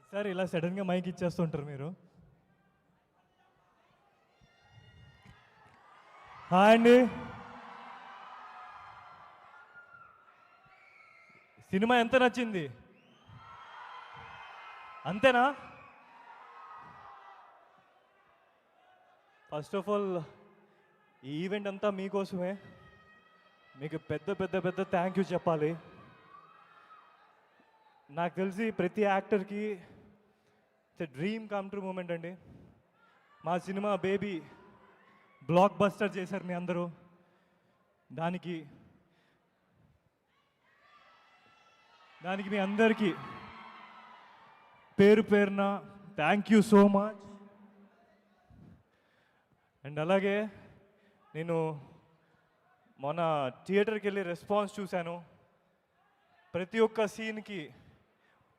Sir ఇలా సడన్గా mic ఇచ్చేస్తుంటారు మీరు. హాయ్ అండి. సినిమా ఎంత నచ్చింది? అంతేనా? ఫస్ట్ ఆఫ్ ఆల్ ఈ ఈవెంట్ అంతా మీకోసమే. మీకు పెద్ద పెద్ద పెద్ద థ్యాంక్ యూ చెప్పాలి. నాకు తెలిసి ప్రతి యాక్టర్కి it's dream come true moment అండి. మా సినిమా బేబీ బ్లాక్ బస్టర్ చేశారు మీ అందరూ. దానికి మీ అందరికీ పేరు పేరున thank you so much. And అలాగే నేను మొన్న థియేటర్కి వెళ్ళి రెస్పాన్స్ చూశాను. ప్రతి ఒక్క సీన్కి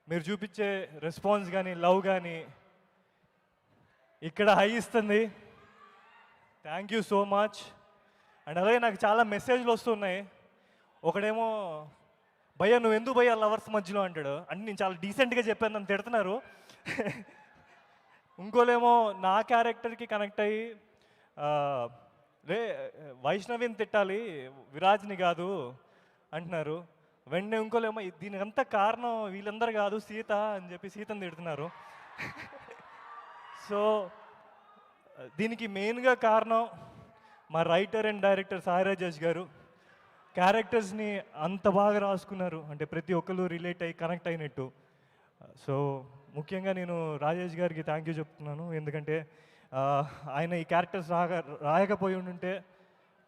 మీరు చూపించే రెస్పాన్స్ కానీ లవ్ కానీ ఇక్కడ హై ఇస్తుంది. Thank you so much. And అలాగే నాకు చాలా మెసేజ్లు వస్తున్నాయి. ఒకడేమో భయ్యా నువ్వు ఎందుకు భయ్యా లవర్స్ మధ్యలో అంటాడు. అంటే నేను చాలా డీసెంట్గా చెప్పాను, నన్ను తిడుతున్నారు. ఇంకోలేమో నా క్యారెక్టర్కి కనెక్ట్ అయ్యి రే వైష్ణవిని తిట్టాలి విరాజ్ని కాదు అంటున్నారు. వెంటనే ఇంకోలేమో దీనికంతా కారణం వీళ్ళందరూ కాదు సీత అని చెప్పి సీతను తిడుతున్నారు. సో దీనికి మెయిన్గా కారణం మా writer and director Sai Rajesh గారు. క్యారెక్టర్స్ని అంత బాగా రాసుకున్నారు, అంటే ప్రతి ఒక్కరు రిలేట్ అయ్యి కనెక్ట్ అయినట్టు. సో ముఖ్యంగా నేను రాజేష్ గారికి థ్యాంక్ యూ చెప్తున్నాను. ఎందుకంటే ఆయన ఈ క్యారెక్టర్స్ రాయకపోయి ఉంటే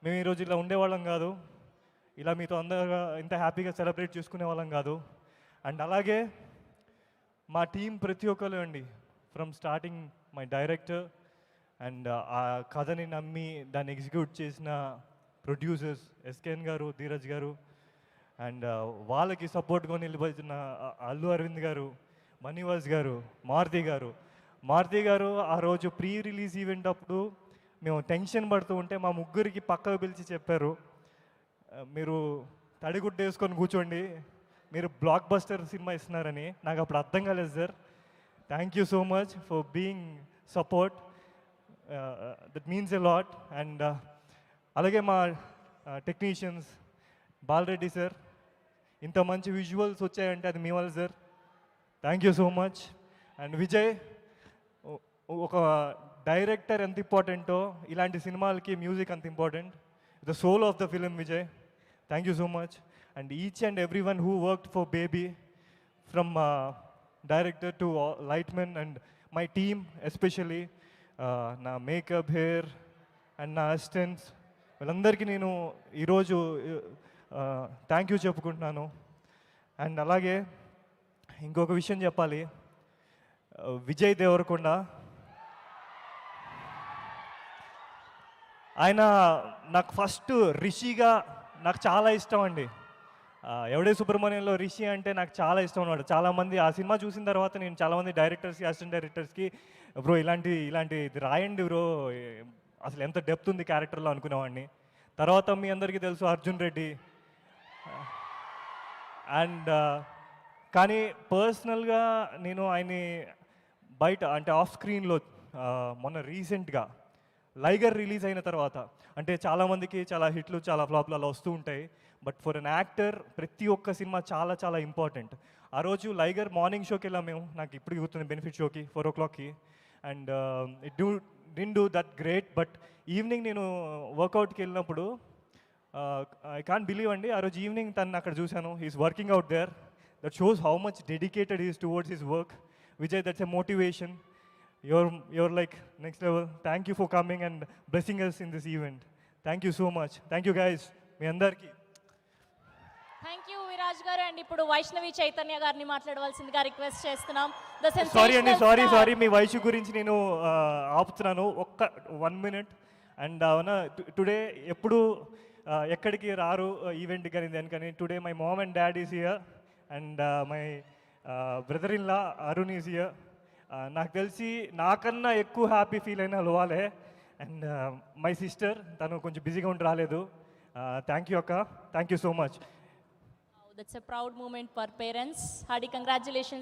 మేము ఈరోజు ఇలా ఉండేవాళ్ళం కాదు, ఇలా మీతో అందరూ ఇంత హ్యాపీగా సెలబ్రేట్ చేసుకునే వాళ్ళం కాదు. అండ్ అలాగే మా టీం ప్రతి ఒక్కరు అండి, from starting my director and ఆ కథని నమ్మి దాన్ని ఎగ్జిక్యూట్ చేసిన ప్రొడ్యూసర్స్ ఎస్కేఎన్ గారు, ధీరజ్ గారు, అండ్ వాళ్ళకి సపోర్ట్గా నిలబడిన అల్లు అరవింద్ గారు, మణివాస్ గారు, మారుతి గారు ఆ రోజు ప్రీ రిలీజ్ ఈవెంట్ అప్పుడు మేము టెన్షన్ పడుతూ ఉంటే మా ముగ్గురికి పక్కకు పిలిచి చెప్పారు, మీరు తడిగుడ్డ వేసుకొని కూర్చోండి, మీరు బ్లాక్ బస్టర్ సినిమా ఇస్తున్నారని. నాకు అప్పుడు అర్థం కాలేదు sir. Thank you so much for being support, that means a lot. And అలాగే మా టెక్నీషియన్స్ బాలరెడ్డి సార్, ఇంత మంచి విజువల్స్ వచ్చాయంటే అది మీ వల్ల sir. Thank you so much. And Vijay, ఒక డైరెక్టర్ ఎంత ఇంపార్టెంటో ఇలాంటి సినిమాలకి మ్యూజిక్ అంత important. The soul of the film Vijay. Thank you so much. And each and every one who worked for Baby, from director to lightmen and my team especially, నా makeup, hair and నా assistants, వీళ్ళందరికీ నేను ఈరోజు thank you చెప్పుకుంటున్నాను. And అలాగే ఇంకొక విషయం చెప్పాలి, విజయ్ దేవరకొండ ఆయన నాకు ఫస్ట్ రిషిగా నాకు చాలా ఇష్టం అండి. ఎవడే సుబ్రహ్మణ్యంలో రిషి అంటే నాకు చాలా ఇష్టం అన్నమాట. చాలామంది ఆ సినిమా చూసిన తర్వాత నేను చాలామంది డైరెక్టర్స్కి, అసిస్టెంట్ డైరెక్టర్స్కి బ్రో ఇలాంటి రాయండి బ్రో, అసలు ఎంత డెప్త్ ఉంది క్యారెక్టర్లో అనుకునేవాడిని. తర్వాత మీ అందరికీ తెలుసు అర్జున్ రెడ్డి. అండ్ కానీ పర్సనల్గా నేను ఆయన్ని బయట అంటే ఆఫ్ స్క్రీన్లో మొన్న రీసెంట్గా లైగర్ రిలీజ్ అయిన తర్వాత, అంటే చాలామందికి చాలా హిట్లు చాలా ఫ్లాప్లు అలా వస్తూ ఉంటాయి, బట్ ఫర్ అన్ యాక్టర్ ప్రతి ఒక్క సినిమా చాలా చాలా ఇంపార్టెంట్. ఆ రోజు లైగర్ మార్నింగ్ షోకి వెళ్ళాం మేము, నాకు ఇప్పుడు గుర్తుంది బెనిఫిట్ షోకి 4 o'clockకి. And it did do that great. But evening నేను వర్కౌట్కి వెళ్ళినప్పుడు ఐ కాంట్ బిలీవ్ అండి, ఆ రోజు ఈవినింగ్ తను అక్కడ చూశాను. He is working out there. That shows how much dedicated is towards his work. Vijay, that's a motivation. You're like next level. Thank you for coming and blessing us in this event. Thank you so much. Thank you guys. మీ అందరికి thank you Viraj గారు. And ఇప్పుడు వైష్ణవి చైతన్య గారిని మాట్లాడవలసిందిగా request చేస్తున్నాం. Sorry మీ వయసు గురించి నేను ఆపుతున్నాను ఒక్క 1 minute. అండ్ టుడే ఎప్పుడు ఎక్కడికి రారు ఈవెంట్ కానీ దానికని, today my mom and dad is here and my brother in law Arun is here. నాకు తెలిసి నాకన్నా ఎక్కువ హ్యాపీ ఫీల్ అయిన వాళ్ళే. అండ్ మై సిస్టర్, తను కొంచెం బిజీగా ఉండి రాలేదు. థ్యాంక్ యూ అక్క, thank you so much. That's a proud moment for parents. Hearty congratulations.